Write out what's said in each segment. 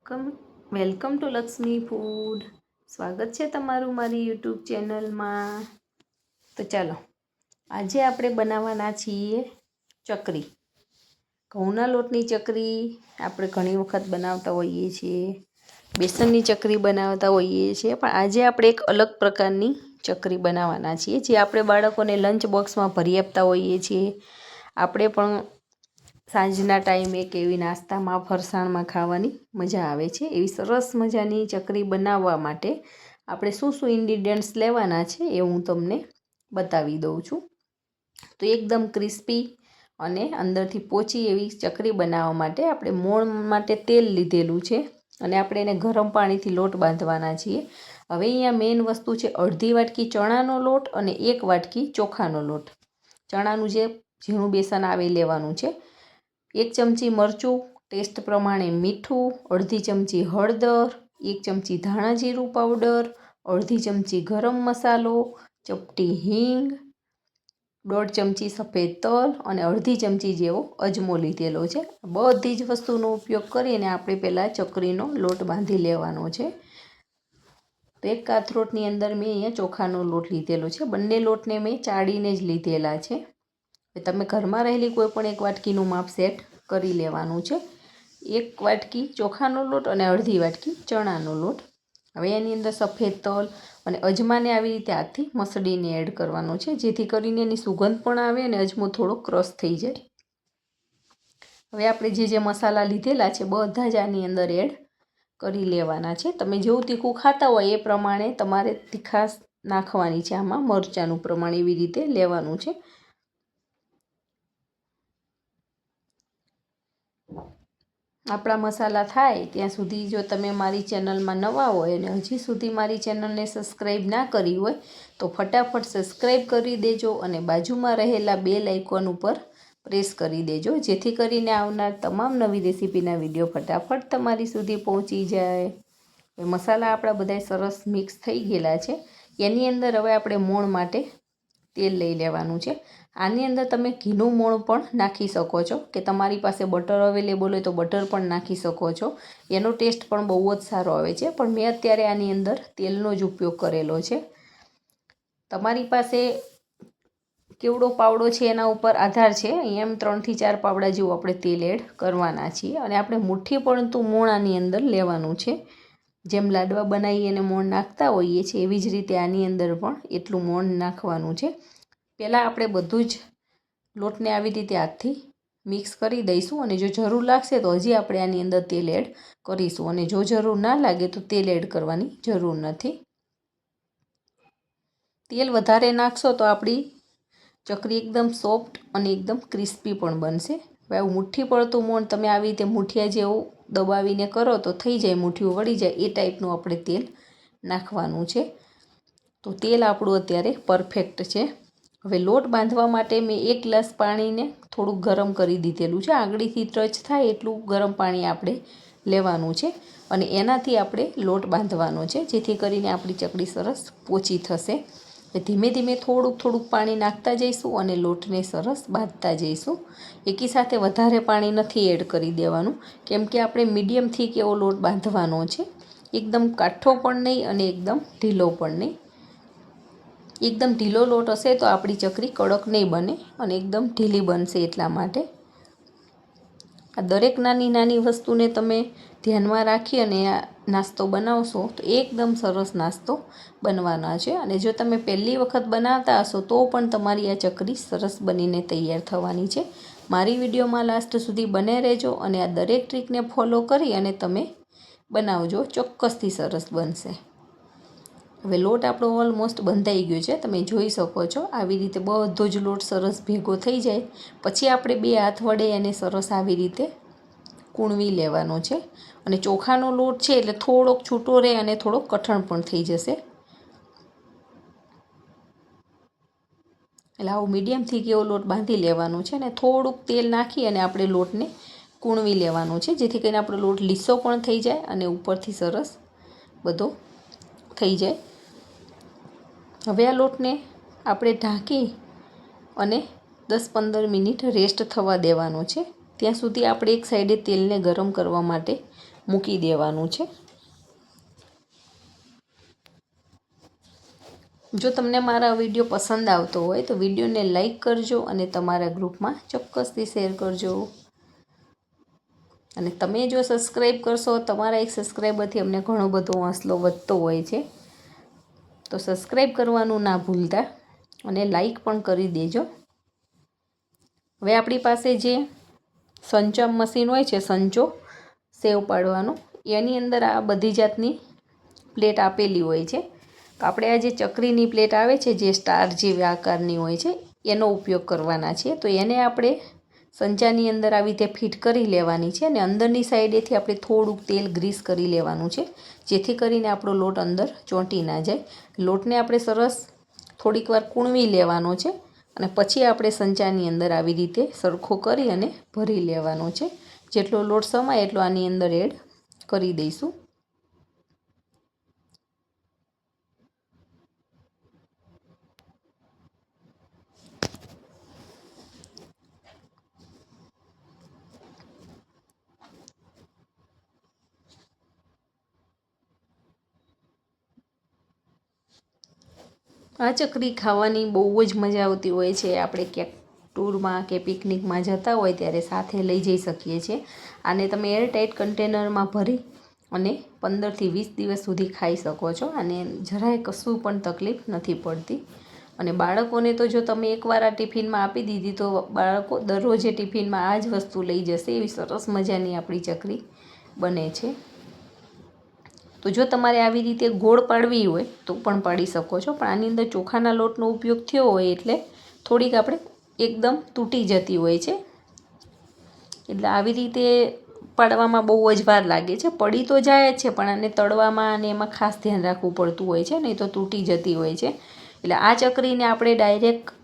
Welcome to Lakshmi food. સ્વાગત છે તમારું મારી યુટ્યુબ ચેનલમાં. તો ચાલો, આજે આપણે બનાવવાના છીએ ચકરી. ઘઉંના લોટની ચકરી આપણે ઘણી વખત બનાવતા હોઈએ છીએ, બેસનની ચકરી બનાવતા હોઈએ છીએ, પણ આજે આપણે એક અલગ પ્રકારની ચકરી બનાવવાના છીએ જે આપણે બાળકોને લંચ બોક્સમાં ભરી આપતા હોઈએ છીએ. આપણે પણ સાંજના ટાઈમે કે એવી નાસ્તામાં ફરસાણમાં ખાવાની મજા આવે છે. એવી સરસ મજાની ચકરી બનાવવા માટે આપણે શું શું ઇન્ગ્રીડિયન્ટ્સ લેવાના છે એ હું તમને બતાવી દઉં છું. તો એકદમ ક્રિસ્પી અને અંદરથી પોચી એવી ચકરી બનાવવા માટે આપણે મોણ માટે તેલ લીધેલું છે અને આપણે એને ગરમ પાણીથી લોટ બાંધવાના છીએ. હવે અહીંયા મેઇન વસ્તુ છે અડધી વાટકી ચણાનો લોટ અને 1 વાટકી ચોખાનો લોટ. ચણાનું જે ઝીણું બેસન આવે લેવાનું છે. 1 ચમચી મરચું, ટેસ્ટ પ્રમાણે મીઠું, અડધી ચમચી હળદર, 1 ચમચી ધાણા જીરું પાવડર, અડધી ચમચી ગરમ મસાલો, ચપટી હિંગ, 1.5 ચમચી સફેદ તલ અને અડધી ચમચી જેવો અજમો લીધેલો છે. બધી જ વસ્તુનો ઉપયોગ કરીને આપણે પહેલાં ચકરીનો લોટ બાંધી લેવાનો છે. તો એક કાથરોટની અંદર મેં અહીંયા ચોખાનો લોટ લીધેલો છે. બંને લોટને મેં ચાળીને જ લીધેલા છે. તમે ઘરમાં રહેલી કોઈ પણ 1 વાટકીનું માપ સેટ કરી લેવાનું છે. 1 વાટકી ચોખાનો લોટ અને અડધી વાટકી ચણાનો લોટ. હવે એની અંદર સફેદ તલ અને અજમાને આવી રીતે હાથથી મસળીને એડ કરવાનો છે, જેથી કરીને એની સુગંધ પણ આવે અને અજમો થોડો ક્રશ થઈ જાય. હવે આપણે જે મસાલા લીધેલા છે બધા જ આની અંદર એડ કરી લેવાના છે. તમે જેવું તીખું ખાતા હોય એ પ્રમાણે તમારે તીખાશ નાખવાની છે. આમાં મરચાંનું પ્રમાણ એવી રીતે લેવાનું છે. આપણા મસાલા થાય ત્યાં સુધી જો તમે મારી ચેનલમાં નવા હોય અને હજી સુધી મારી ચેનલને સબસ્ક્રાઈબ ના કરી હોય તો ફટાફટ સબસ્ક્રાઈબ કરી દેજો અને બાજુમાં રહેલા બેલ આઇકોન ઉપર પ્રેસ કરી દેજો, જેથી કરીને આવનાર તમામ નવી રેસીપીના વિડીયો ફટાફટ તમારી સુધી પહોંચી જાય. મસાલા આપણા બધા સરસ મિક્સ થઈ ગયેલા છે. એની અંદર હવે આપણે મોણ માટે તેલ લઈ લેવાનું છે. આની અંદર તમે ઘીનું મોણ પણ નાખી શકો છો કે તમારી પાસે બટર અવેલેબલ હોય તો બટર પણ નાખી શકો છો. એનો ટેસ્ટ પણ બહુ જ સારો આવે છે, પણ મેં અત્યારે આની અંદર તેલનો જ ઉપયોગ કરેલો છે. તમારી પાસે કેવડો પાવડો છે એના ઉપર આધાર છે. એમ 3 થી 4 પાવડા જેવું આપણે તેલ એડ કરવાના છીએ અને આપણે મુઠ્ઠી પડતું મોણ આની અંદર લેવાનું છે. જેમ લાડવા બનાવી અને મોણ નાખતા હોઈએ છીએ એવી જ રીતે આની અંદર પણ એટલું મોણ નાખવાનું છે. પહેલાં આપણે બધું જ લોટને આવી રીતે હાથથી મિક્સ કરી દઈશું અને જો જરૂર લાગશે તો હજી આપણે આની અંદર તેલ એડ કરીશું અને જો જરૂર ના લાગે તો તેલ એડ કરવાની જરૂર નથી. તેલ વધારે નાખશો તો આપણી ચકરી એકદમ સોફ્ટ અને એકદમ ક્રિસ્પી પણ બનશે. હવે આવું મુઠ્ઠી પડતું મોણ તમે આવી રીતે મુઠિયા જેવું દબાવીને કરો તો થઈ જાય, મુઠ્ઠીઓ વળી જાય એ ટાઈપનું આપણે તેલ નાખવાનું છે. તો તેલ આપણું અત્યારે પરફેક્ટ છે. હવે લોટ બાંધવા માટે મેં 1 ગ્લાસ પાણીને થોડુંક ગરમ કરી દીધેલું છે. આંગળીથી ટચ થાય એટલું ગરમ પાણી આપણે લેવાનું છે અને એનાથી આપણે લોટ બાંધવાનો છે, જેથી કરીને આપણી ચકરી સરસ પોચી થશે. ધીમે ધીમે થોડુંક પાણી નાખતા જઈશું અને લોટને સરસ બાંધતા જઈશું. એકી સાથે વધારે પાણી નથી એડ કરી દેવાનું, કેમ કે આપણે મીડિયમ થીક એવો લોટ બાંધવાનો છે. એકદમ કાઠો પણ નહીં અને એકદમ ઢીલો પણ નહીં. એકદમ ઢીલો લોટ હશે તો આપણી ચકરી કડક નહીં બને અને એકદમ ઢીલી બનશે. એટલા માટે આ દરેક નાની નાની વસ્તુને તમે ધ્યાનમાં રાખી અને આ નાસ્તો બનાવશો તો એકદમ સરસ નાસ્તો બનવાના છે. અને જો તમે પહેલી વખત બનાવતા હશો તો પણ તમારી આ ચકરી સરસ બનીને તૈયાર થવાની છે. મારી વિડીયોમાં લાસ્ટ સુધી બને રહેજો અને આ દરેક ટ્રીકને ફોલો કરી અને તમે બનાવજો, ચોક્કસથી સરસ બનશે. હવે લોટ આપણો ઓલમોસ્ટ બંધાઈ ગયો છે, તમે જોઈ શકો છો. આવી રીતે બધો જ લોટ સરસ ભેગો થઈ જાય પછી આપણે 2 હાથ વડે એને સરસ આવી રીતે કૂણવી લેવાનો છે. અને ચોખાનો લોટ છે એટલે થોડોક છૂટો રહે અને થોડોક કઠણ પણ થઈ જશે. એટલે આવું મીડિયમથી કેવો લોટ બાંધી લેવાનો છે અને થોડુંક તેલ નાખી અને આપણે લોટને કૂણવી લેવાનો છે, જેથી કરીને આપણો લોટ લીસો પણ થઈ જાય અને ઉપરથી સરસ બધો થઈ જાય. હવે આ લોટને આપણે ઢાંકી અને 10-15 મિનિટ રેસ્ટ થવા દેવાનો છે. ત્યાં સુધી આપણે એક સાઈડે તેલને ગરમ કરવા માટે મૂકી દેવાનું છે. જો તમને મારા વિડીયો પસંદ આવતો હોય તો વિડીયોને લાઈક કરજો અને તમારા ગ્રુપમાં ચોક્કસથી શેર કરજો. અને તમે જો સબસ્ક્રાઈબ કરશો, તમારા એક સબસ્ક્રાઈબરથી અમને ઘણો બધો હોંસલો વધતો હોય છે. તો સબસ્ક્રાઈબ કરવાનું ના ભૂલતા અને લાઈક પણ કરી દેજો. હવે આપણી પાસે જે સંચા મશીન હોય છે, સંચો સેવ પાડવાનો, એની અંદર આ બધી જાતની પ્લેટ આપેલી હોય છે. તો આપણે આ જે ચકરીની પ્લેટ આવે છે, જે સ્ટાર જેવી આકારની હોય છે, એનો ઉપયોગ કરવાના છે. તો એને આપણે સંચાની અંદર આવી રીતે ફિટ કરી લેવાની છે અને અંદરની સાઈડેથી આપણે થોડુંક તેલ ગ્રીસ કરી લેવાનું છે, જેથી કરીને આપણો લોટ અંદર ચોંટી ના જાય. લોટને આપણે સરસ થોડીક વાર કૂણવી લેવાનો છે અને પછી આપણે સંચાની અંદર આવી રીતે સરખો કરી અને ભરી લેવાનો છે. જેટલો લોટ સમાય એટલો આની અંદર એડ કરી દઈશું. આ ચકરી ખાવાની બહુ જ મજા આવતી હોય છે. આપણે ક્યાંક ટૂરમાં કે પિકનિકમાં જતા હોય ત્યારે સાથે લઈ જઈ શકીએ છીએ. આને તમે એરટાઇટ કન્ટેનરમાં ભરી અને 15થી 20 દિવસ સુધી ખાઈ શકો છો. અને જરાય કશું પણ તકલીફ નથી પડતી. અને બાળકોને તો જો તમે એકવાર આ ટિફિનમાં આપી દીધી તો બાળકો દરરોજ ટિફિનમાં આ જ વસ્તુ લઈ જશે. એવી સરસ મજાની આપણી ચકરી બને છે. તો જો તમારે આવી રીતે ગોળ પાડવી હોય તો પણ પાડી શકો છો, પણ આની અંદર ચોખાના લોટનો ઉપયોગ થયો હોય એટલે થોડીક આપણે એકદમ તૂટી જતી હોય છે. એટલે આવી રીતે પાડવામાં બહુ જ વાર લાગે છે. પડી તો જાય જ છે, પણ આને તળવામાં અને એમાં ખાસ ધ્યાન રાખવું પડતું હોય છે, નહીં તો તૂટી જતી હોય છે. એટલે આ ચકરીને આપણે ડાયરેક્ટ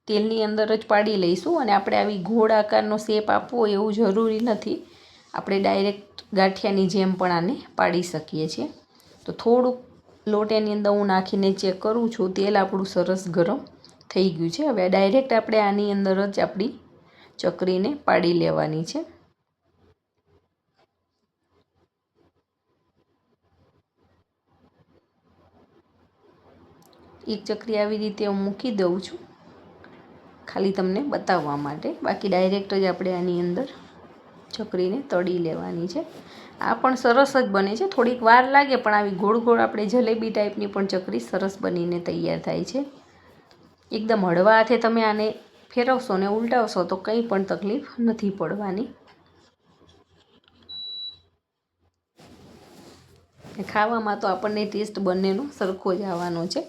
તેલની અંદર જ પાડી લઈશું. અને આપણે આવી ગોળ આકારનો શેપ આપવો એવું જરૂરી નથી. આપણે ડાયરેક્ટ ગાંઠિયાની જેમ પણ આને પાડી શકીએ છીએ. તો થોડુંક લોટ એની અંદર હું નાખીને ચેક કરું છું. તેલ આપણું સરસ ગરમ થઈ ગયું છે. હવે ડાયરેક્ટ આપણે આની અંદર જ આપણી ચકરીને પાડી લેવાની છે. એક ચકરી આવી રીતે હું મૂકી દઉં છું, ખાલી તમને બતાવવા માટે. બાકી ડાયરેક્ટ જ આપણે આની અંદર ચકરીને તળી લેવાની છે. આ પણ સરસ જ બને છે. થોડીક વાર લાગે, પણ આવી ગોળ ગોળ આપણે જલેબી ટાઈપની પણ ચકરી સરસ બનીને તૈયાર થાય છે. એકદમ હળવા હાથે તમે આને ફેરવશો ને ઉલટાવશો તો કંઈ પણ તકલીફ નથી પડવાની. ખાવામાં તો આપણને ટેસ્ટ બંનેનો સરખો જ આવવાનો છે.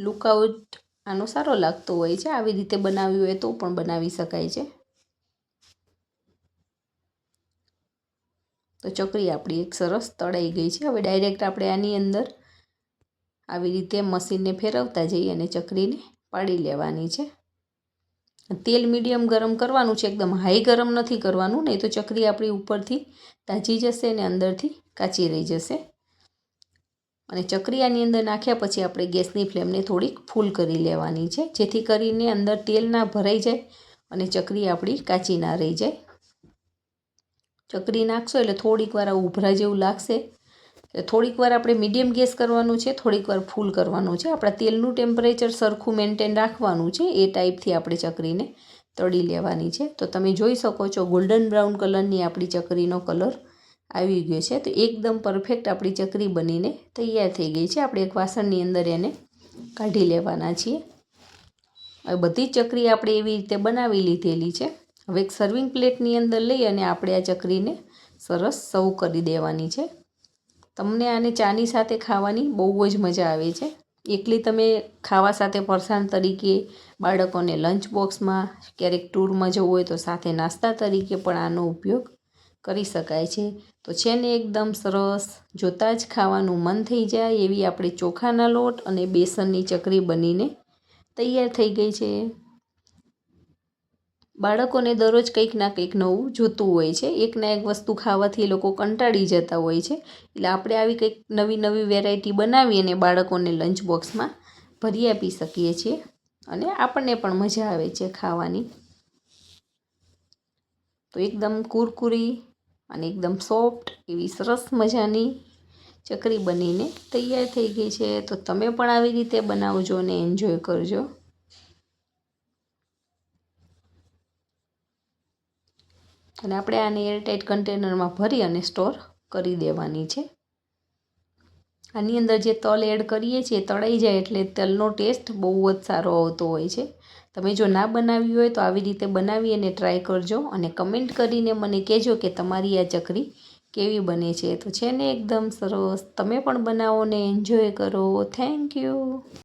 લુકઆઉટ આનો સારો લાગતો હોય છે. આવી રીતે બનાવ્યું હોય તો પણ બનાવી શકાય છે. તો ચકરી આપણી એક સરસ તળાઈ ગઈ છે. હવે ડાયરેક્ટ આપણે આની અંદર આવી રીતે મશીનને ફેરવતા જઈ અને ચકરીને પાડી લેવાની છે. તેલ મીડિયમ ગરમ કરવાનું છે, એકદમ હાઈ ગરમ નથી કરવાનું, નહીં તો ચકરી આપણી ઉપરથી તાજી જશે અને અંદરથી કાચી રહી જશે. અને ચકરી આની અંદર નાખ્યા પછી આપણે ગેસની ફ્લેમને થોડીક ફૂલ કરી લેવાની છે, જેથી કરીને અંદર તેલ ના ભરાઈ જાય અને ચકરી આપણી કાચી ના રહી જાય. ચકરી નાખશો એટલે થોડીક વાર ઉભરા જેવું લાગશે. થોડીક વાર આપણે મીડિયમ ગેસ કરવાનું છે, થોડીક વાર ફૂલ કરવાનું છે. આપણા તેલનું ટેમ્પરેચર સરખું મેન્ટેન રાખવાનું છે. એ ટાઈપથી આપણે ચકરીને તળી લેવાની છે. તો તમે જોઈ શકો છો ગોલ્ડન બ્રાઉન કલરની આપણી ચકરીનો કલર આવી ગયો છે. તો એકદમ પરફેક્ટ આપણી ચકરી બનીને તૈયાર થઈ ગઈ છે. આપણે એક વાસણની અંદર એને કાઢી લેવાના છીએ. હવે બધી જ ચકરી આપણે એવી રીતે બનાવી લીધેલી છે. હવે એક સર્વિંગ પ્લેટની અંદર લઈ અને આપણે આ ચકરીને સરસ સર્વ કરી દેવાની છે. તમને આને ચાની સાથે ખાવાની બહુ જ મજા આવે છે. એકલી તમે ખાવા સાથે ફરસાણ તરીકે, બાળકોને લંચ બોક્સમાં, ક્યારેક ટૂરમાં જવું હોય તો સાથે નાસ્તા તરીકે પણ આનો ઉપયોગ કરી શકાય છે. તો છે ને એકદમ સરસ, જોતાં જ ખાવાનું મન થઈ જાય એવી આપણી ચોખાના લોટ અને બેસનની ચકરી બનીને તૈયાર થઈ ગઈ છે. બાળકોને દરરોજ કંઈક ના કંઈક નવું જોતું હોય છે. એક ના એક વસ્તુ ખાવાથી એ લોકો કંટાળી જતા હોય છે. એટલે આપણે આવી કંઈક નવી નવી વેરાયટી બનાવી અને બાળકોને લંચ બોક્સમાં ભરી આપી શકીએ છીએ. અને આપણને પણ મજા આવે છે ખાવાની. તો એકદમ કુરકુરી અને એકદમ સોફ્ટ એવી સરસ મજાની ચકરી બનીને તૈયાર થઈ ગઈ છે. તો તમે પણ આવી રીતે બનાવજો અને એન્જોય કરજો. અને આપણે આને એરટાઇટ કન્ટેનરમાં ભરી અને સ્ટોર કરી દેવાની છે. આની અંદર જે તલ એડ કરીએ છીએ તળાઈ જાય એટલે તલનો ટેસ્ટ બહુ જ સારો આવતો હોય છે. તમે જો ના બનાવી હોય તો આવી રીતે બનાવી અને ટ્રાય કરજો અને કમેન્ટ કરીને મને કહેજો કે તમારી આ ચકરી કેવી બને છે. તો છે ને એકદમ સરસ. તમે પણ બનાવો ને એન્જોય કરો. Thank you.